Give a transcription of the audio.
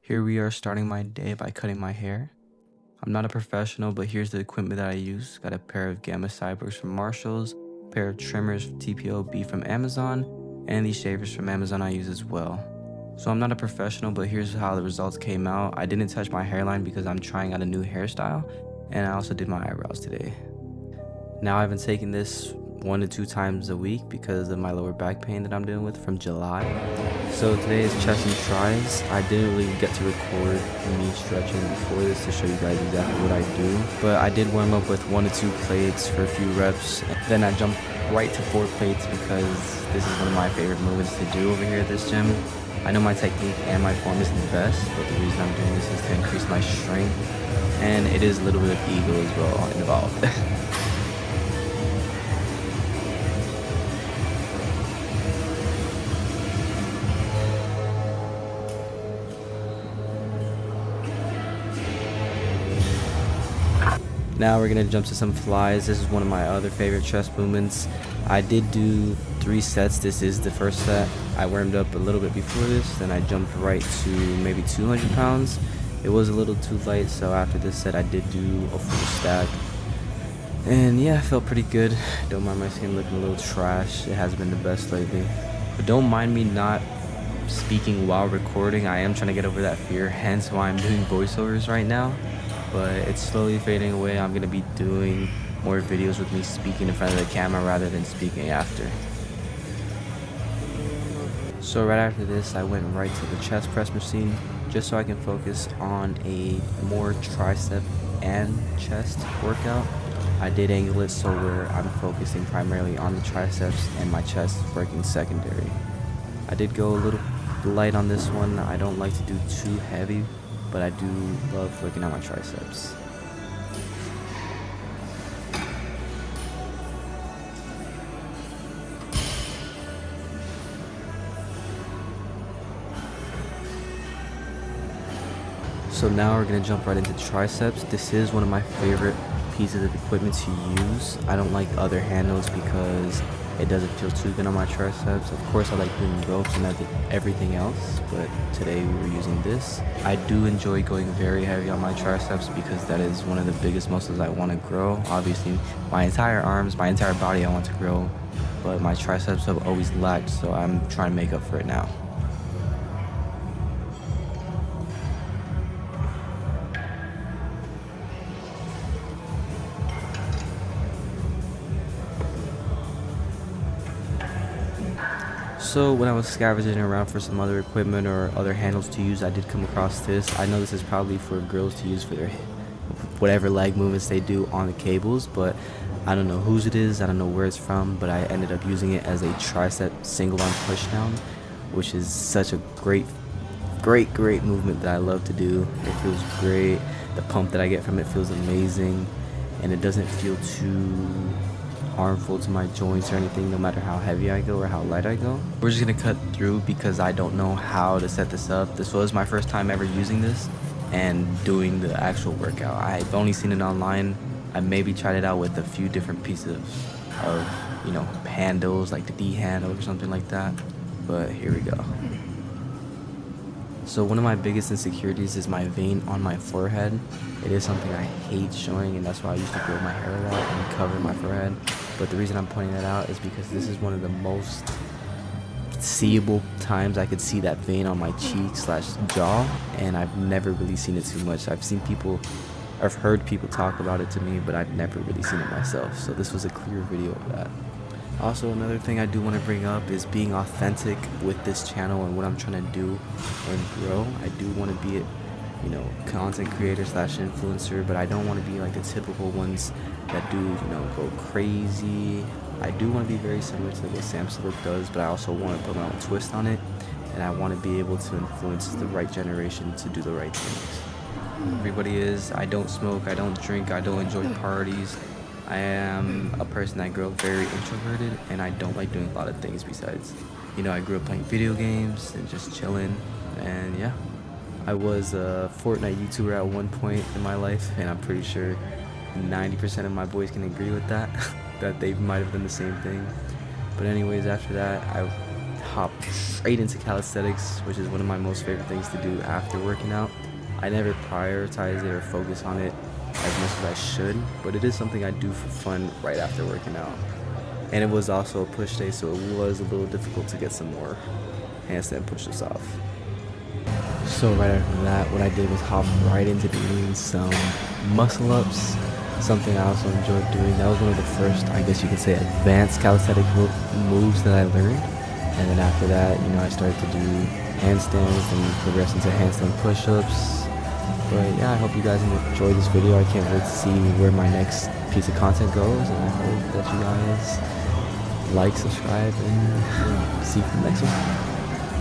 Here we are starting my day by cutting my hair. I'm not a professional, but here's the equipment that I use. Got a pair of Gamma Cyborgs from Marshalls, a pair of trimmers from TPOB from Amazon, and these shavers from Amazon I use as well. So I'm not a professional, but here's how the results came out. I didn't touch my hairline because I'm trying out a new hairstyle, and I also did my eyebrows today. Now I've been taking this 1 to 2 times a week because of my lower back pain that I'm dealing with from July. So today is chest and tries. I didn't really get to record me stretching before this to show you guys exactly what I do, but I did warm up with 1 to 2 plates for a few reps. Then I jumped right to 4 plates because this is one of my favorite movements to do over here at this gym. I know my technique and my form isn't the best, but the reason I'm doing this is to increase my strength, and it is a little bit of ego as well involved. Now we're gonna jump to some flies. This is one of my other favorite chest movements. I did do 3 sets. This is the first set. I warmed up a little bit before this, then I jumped right to maybe 200 pounds. It was a little too light, so after this set I did do a full stack. And yeah, I felt pretty good. Don't mind my skin looking a little trash. It hasn't been the best lately. But don't mind me not speaking while recording. I am trying to get over that fear, hence why I'm doing voiceovers right now. But it's slowly fading away. I'm gonna be doing more videos with me speaking in front of the camera rather than speaking after. So right after this, I went right to the chest press machine just so I can focus on a more tricep and chest workout. I did angle it so where I'm focusing primarily on the triceps and my chest working secondary. I did go a little light on this one. I don't like to do too heavy, but I do love working on my triceps. So now we're gonna jump right into triceps. This is one of my favorite pieces of equipment to use. I don't like other handles because it doesn't feel too good on my triceps. Of course I like doing ropes and everything else, but today we were using this. I do enjoy going very heavy on my triceps because that is one of the biggest muscles I want to grow. Obviously my entire arms, my entire body I want to grow, but my triceps have always lacked, so I'm trying to make up for it now. So when I was scavenging around for some other equipment or other handles to use, I did come across this. I know this is probably for girls to use for their whatever leg movements they do on the cables, but I don't know whose it is, I don't know where it's from, but I ended up using it as a tricep single arm pushdown, which is such a great movement that I love to do. It feels great. The pump that I get from it feels amazing, and it doesn't feel too harmful to my joints or anything, no matter how heavy I go or how light I go. We're just gonna cut through because I don't know how to set this up. This was my first time ever using this and doing the actual workout. I've only seen it online. I maybe tried it out with a few different pieces of handles, like the D handle or something like that, but here we go. So one of my biggest insecurities is my vein on my forehead. It is something I hate showing, and that's why I used to grow my hair a lot and cover my forehead. But the reason I'm pointing that out is because this is one of the most seeable times I could see that vein on my cheek slash jaw, and I've never really seen it too much. I've heard people talk about it to me, but I've never really seen it myself. So this was a clear video of that. Also, another thing I do want to bring up is being authentic with this channel and what I'm trying to do and grow. I do want to be a content creator slash influencer, but I don't want to be like the typical ones that do go crazy. I do want to be very similar to what Sam Slick does, but I also want to put my own twist on it, and I want to be able to influence the right generation to do the right things. Everybody is. I don't smoke, I don't drink, I don't enjoy parties. I am a person that grew up very introverted, and I don't like doing a lot of things besides, I grew up playing video games and just chilling, and yeah. I was a Fortnite YouTuber at one point in my life, and I'm pretty sure 90% of my boys can agree with that, that they might have done the same thing. But anyways, after that, I hop straight into calisthenics, which is one of my most favorite things to do after working out. I never prioritize it or focus on it as much as I should, but it is something I do for fun right after working out. And it was also a push day, so it was a little difficult to get some more handstand push-ups off. So right after that, what I did was hop right into doing some muscle ups, something I also enjoyed doing. That was one of the first, I guess you could say, advanced calisthenic moves that I learned. And then after that, I started to do handstands and progress into handstand push-ups. But yeah, I hope you guys enjoyed this video. I can't wait to see where my next piece of content goes, and I hope that you guys like, subscribe, and see you for the next one.